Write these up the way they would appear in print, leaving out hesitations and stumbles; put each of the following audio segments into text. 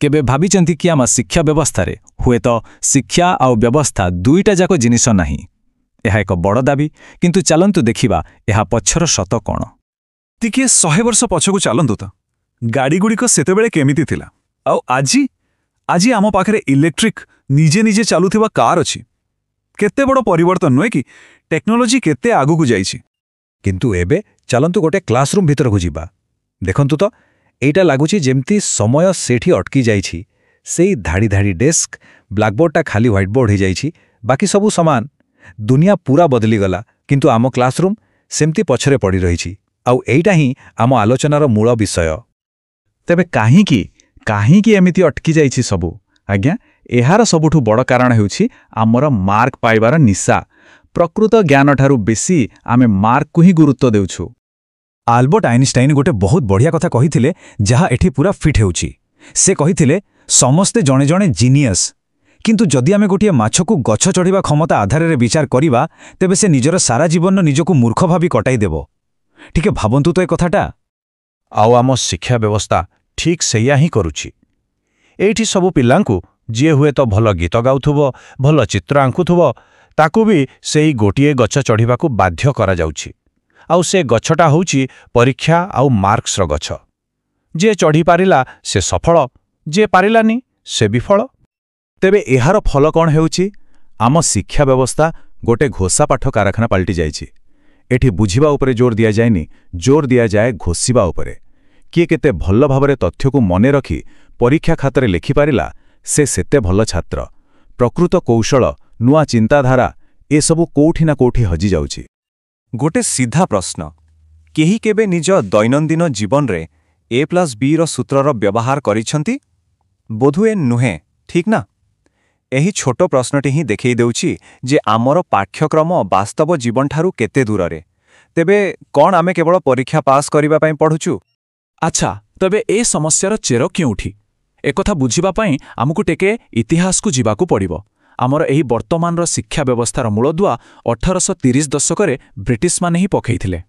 केबे भाबिचंती कि आम शिक्षा व्यवस्था रे हुए तो शिक्षा आउ व्यवस्था दुईटा जाक जिनिस नाही। यह एक बड़ दाबी, किंतु चलंतु देखिबा यह पछर सत कौन। टिके 100 वर्ष पछकु चलंतु तो गाड़ी गुड़िक सेतेबेले केमिति थिला आउ आजी आजी आम पाखरे इलेक्ट्रिक निजे निजे चालुथिबा कार अछि। केते बड़ परिवर्तन नुहे कि टेक्नोलोजी केते आगु को जाइछि। किंतु एबे चलंतु गोटे क्लासरूम भीतर को जीवा। देखंतु तो एटा लागुछि जेमती समय सेठी अटकी जाइछि। सेई धाड़ी धाड़ी डेस्क, ब्लैकबोर्डटा खाली व्हाइट बोर्ड हो जाइछि, बाकी सबू समान। दुनिया पूरा बदली गला, किंतु आम क्लासरूम सेमती पछरे पड़ी रहिछि। आउ एइटा ही आम आलोचनार मूल विषय। तेबे काहींकी एमिति अटकी जाइछि सबू? आज्ञा, एहार सबुठु बड़ कारण हेउछि आमर मार्क पाइबार निशा। प्रकृत ज्ञान ठारू बेसी आमे मार्क को ही गुरुत्व देउछु। आल्बर्ट आइनस्टाइन गोटे बहुत बढ़िया कथा कहिथिले, जहा एठी पूरा फिट हेउछि। से कहिथिले समस्ते जणे जणे जीनियस, किंतु जदि आमे गोटे माछकु गछ चढ़िबा क्षमता आधार रे विचार करिबा, तेबे से निजर सारा जीवन निजकु मूर्ख भाबी कटाई देबो। ठीक है, भाबंतु तो ए कथाटा। आउ आम शिक्षा व्यवस्था ठीक सेया ही करुछि। एठी सबु पिल्लांकु जे हुए तो भल गीत गाउथुबो, भल चित्र आंकुथुबो, ताकु भी सेही गोटिए गछ चढ़िबाकु बाध्य करा जाउछि। आउ से गछटा होउछि परीक्षा आउ मार्क्स रो गछ। जे चढ़ी पारिला से सफल, जे पारिलानी से विफल। तेबे एहार फल कौन हेउछि? आम शिक्षा व्यवस्था गोटे घोषा पाठ कारखाना पलटि जाइछि। एठी बुझिबा उपरे जोर दिया जायनि, जोर दिया जाए घोषिबा उपरे। किए केते भल भावरे तथ्य को मने रखी परीक्षा खातारे लिखि पारिला, से सेते भल छात्र। प्रकृत कौशल, नुआ चिंताधारा ए सबु कोठी ना कोठी हजि जाउछि। गोटे सीधा प्रश्न, केही केबे निज दैनंदिन जीवन रे A+B रो सूत्रर व्यवहार करिसंती? बोधुए नुहे, ठीक ना? एही छोटो प्रश्नटी ही देखै देउछि जे आमर पाठ्यक्रम वास्तव जीवन ठारू केते दूर रे। तेबे कोन आमे केवल परीक्षा पास करिबा पई पढुछु? अच्छा, तबे ए समस्यार चेर केउठी? एकथा बुझिबा पई आमकु टेके इतिहास को जीवाकू पड़िबो। आमर एही वर्तमानर शिक्षा व्यवस्थार मूलदुआ 1830 दशकरे ब्रिटिश माने ही पकैथिले।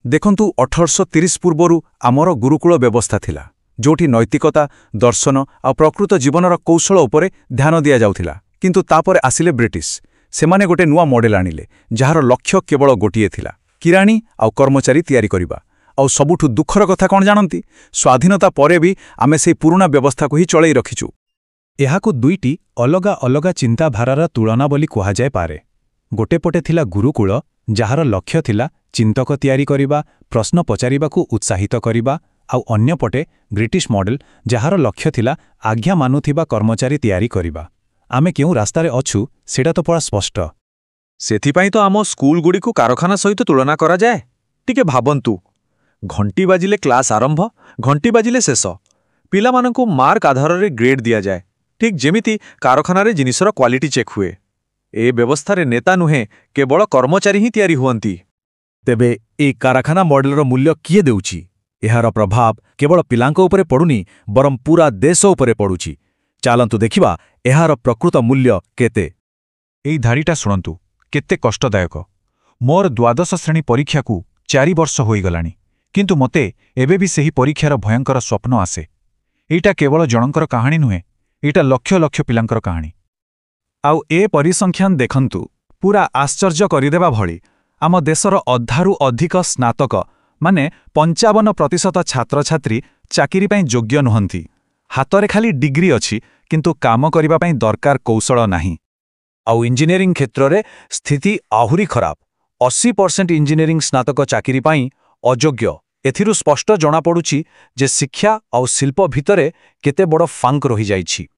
देखंतु 1830 पूर्वरु आमर गुरुकुल व्यवस्था थिला, जोठी नैतिकता, दर्शन आ प्रकृत जीवनर कौशल उपरे ध्यान दिया जाउथिला। किंतु तापरे आसिले ब्रिटिश। सेमाने गोटे नुआ मॉडेल आनिले, जहार लक्ष्य केवल गोटिए थिला, किराणी आ कर्मचारी तयारी करिबा। आ सबुठु दुखर कथा कौन जानती? स्वाधीनता परे भी आमे सेई पुराना व्यवस्था को ही चलै रखिछु। एहाकु दुईटी अलगा अलगा चिंताधारार तुलना बोली कुहा जाय पारे। गोटे पटे थिला गुरुकुल, जहार लक्ष्य थिला चिंतक तयारी करिबा, प्रश्न पचारिबाकु उत्साहित करिबा। आउ अन्य पटे ब्रिटिश मॉडल, जहार लक्ष्य थिला आज्ञा मानुथिबा कर्मचारी तयारी करिबा। आमे केउ रास्तारे अछु सेटा तो पड़ा स्पष्ट। सेथिपाई तो आम स्कूल गुड़ी को कारखाना सहित तुलना करा जाए। टिके भाबंतु, घंटी बाजिले क्लास आरंभ, घंटी बाजिले शेष। पिला मानकु मार्क आधार रे ग्रेड दिया जाए, ठीक जेमिति कारखाना रे जिनिसर क्वालिटी चेक हुए। ए व्यवस्था रे नेता नुहे, केवल कर्मचारी ही तयारी हुअंती। तेबे ए कारखाना मॉडलर मूल्य किए देउछि? एहार प्रभाव केवल पिलांको उपरे पड़ुनी, बरम पूरा देश उपरे पड़ुछि। चालंतु देखिबा एहार प्रकृत मूल्य केते। एई धाड़ीटा शुणंतु, केते कष्टदायक। मोर द्वादश श्रेणी परीक्षा को 4 वर्ष होई गलानी, किंतु मते एबे भी सेही परीक्षार भयंकर स्वप्न आसे। एइटा केवल जनकर कहानी नुहे, एइटा लक्ष लक्ष पिलांकर कहानी। आउ ए परिसंख्यान देखंतु, पूरा आश्चर्य करिदेबा भଳି। आम देशर अधारू अधिक स्नातक माने 55% छात्र छात्री चाकिरी पाई योग्य नुहंती। हातरे खाली डिग्री अछि, किंतु काम करिबा पाई दरकार कौशल नाही। आउ इंजीनियरिंग क्षेत्र रे स्थिति आहुरी खराब। 80% इंजीनियरिंग स्नातक चाकिरी पाई अयोग्य। एथिरु स्पष्ट जना पड़ुछि जे शिक्षा आउ शिल्प भितरे केते बड़ फांक रही जाइछि।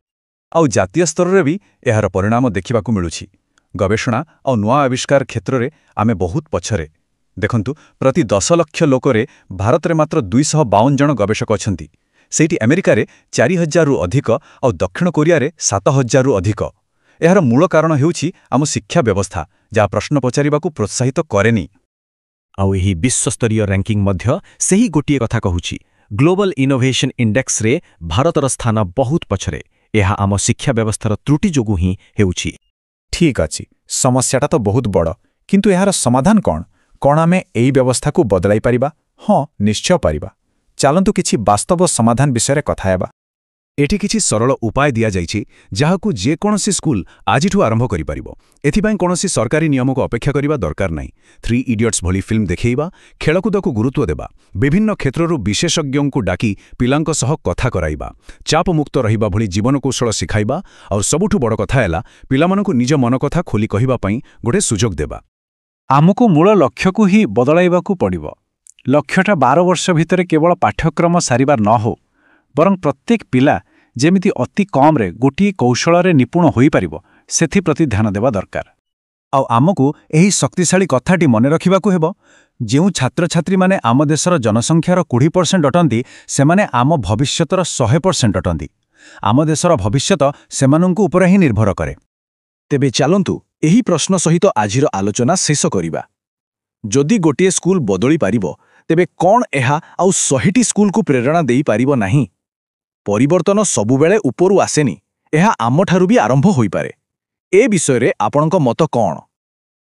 आउ जातीय स्तर रे भी एहार परिणाम देखिबाकू मिलुछि। गवेषणा आउ नुआ आविष्कार क्षेत्र रे आमे बहुत पछरे। देखंतु, प्रति 10 लाख लोकरे भारत रे मात्र 252 जन गवेषक अछंती। सेठी अमेरिका रे 4000 रु अधिक आउ दक्षिण कोरिया रे 7000 रु अधिक। एहार मूल कारण हेउछि आम शिक्षा व्यवस्था, जा प्रश्न पचारिबाकू प्रोत्साहित करेनी। आउ एही विश्वस्तरीय रैंकिंग मध्य सेही गोटिए कथा कहूछि। ग्लोबल इनोवेशन इंडेक्स रे भारतर स्थान बहुत पछरे। एहा आम शिक्षा व्यवस्थार त्रुटि जोगु ही हेउछि। ठीक अछि, समस्याटा तो बहुत बड़, किंतु एहार समाधान कौन? कौन आमे एई व्यवस्था को बदलाई पारिबा? हाँ, निश्चय पारिबा। चालंतु किछि वास्तव समाधान विषय रे कथा हेबा। ଏଠି କିଛି ସରଳ ଉପାୟ ଦିଆଯାଇଛି ଯାହାକୁ ଯେକୌଣସି ସ୍କୁଲ ଆଜିଠୁ ଆରମ୍ଭ କରିପାରିବ। ଏଥିପାଇଁ କୌଣସି ସରକାରୀ ନିୟମକୁ ଅପେକ୍ଷା କରିବା ଦରକାର ନାହିଁ। 3 ଇଡିୟଟ୍ସ ଭଳି ଫିଲ୍ମ ଦେଖେଇବା, ଖେଳକୁଦକୁ ଗୁରୁତ୍ୱ ଦେବା, ବିଭିନ୍ନ କ୍ଷେତ୍ରରୁ ବିଶେଷଜ୍ଞଙ୍କୁ ଡାକି ପିଲାଙ୍କ ସହ କଥା କରାଇବା, ଚାପମୁକ୍ତ ରହିବା ଭଳି ଜୀବନକୌଶଳ ଶିଖାଇବା, ଆଉ ସବୁଠୁ ବଡ଼ କଥା ହେଲା ପିଲାମାନଙ୍କୁ ନିଜ ମନ କଥା ଖୋଲି କହିବା ପାଇଁ ଗୋଟେ ସୁଯୋଗ ଦେବା। ଆମକୁ ମୂଳ ଲକ୍ଷ୍ୟକୁ ହିଁ ବଦଳାଇବାକୁ ପଡ଼ିବ। ଲକ୍ଷ୍ୟଟା 12 ବର୍ଷ ଭିତରେ କେବଳ ପାଠ୍ୟକ୍ରମ ସାରିବା ନ ହେଉ, ବରଂ ପ୍ରତ୍ୟେକ ପିଲା ଯେମିତି ଅତି କମ୍ରେ ଗୋଟିଏ କୌଶଳରେ ନିପୁଣ ହୋଇପାରିବ, ସେଥିପ୍ରତି ଧ୍ୟାନ ଦେବା ଦରକାର। ଆଉ ଆମକୁ ଏହି ଶକ୍ତିଶାଳୀ କଥାଟି ମନେ ରଖିବାକୁ ହେବ, ଯେଉଁ ଛାତ୍ରଛାତ୍ରୀମାନେ ଆମ ଦେଶର ଜନସଂଖ୍ୟାର 20% ଅଟନ୍ତି, ସେମାନେ ଆମ ଭବିଷ୍ୟତର 100% ଅଟନ୍ତି। ଆମ ଦେଶର ଭବିଷ୍ୟତ ସେମାନଙ୍କ ଉପରେ ହିଁ ନିର୍ଭର କରେ। ତେବେ ଚାଲନ୍ତୁ ଏହି ପ୍ରଶ୍ନ ସହିତ ଆଜିର ଆଲୋଚନା ଶେଷ କରିବା। ଯଦି ଗୋଟିଏ ସ୍କୁଲ ବଦଳି ପାରିବ, ତେବେ କ'ଣ ଏହା ଆଉ 100ଟି ସ୍କୁଲକୁ ପ୍ରେରଣା ଦେଇପାରିବ ନାହିଁ? ପରିବର୍ତ୍ତନ ସବୁବେଳେ ଉପରୁ ଆସେନି, ଏହା ଆମଠାରୁ ବି ଆରମ୍ଭ ହୋଇପାରେ। ଏ ବିଷୟରେ ଆପଣଙ୍କ ମତ କ'ଣ?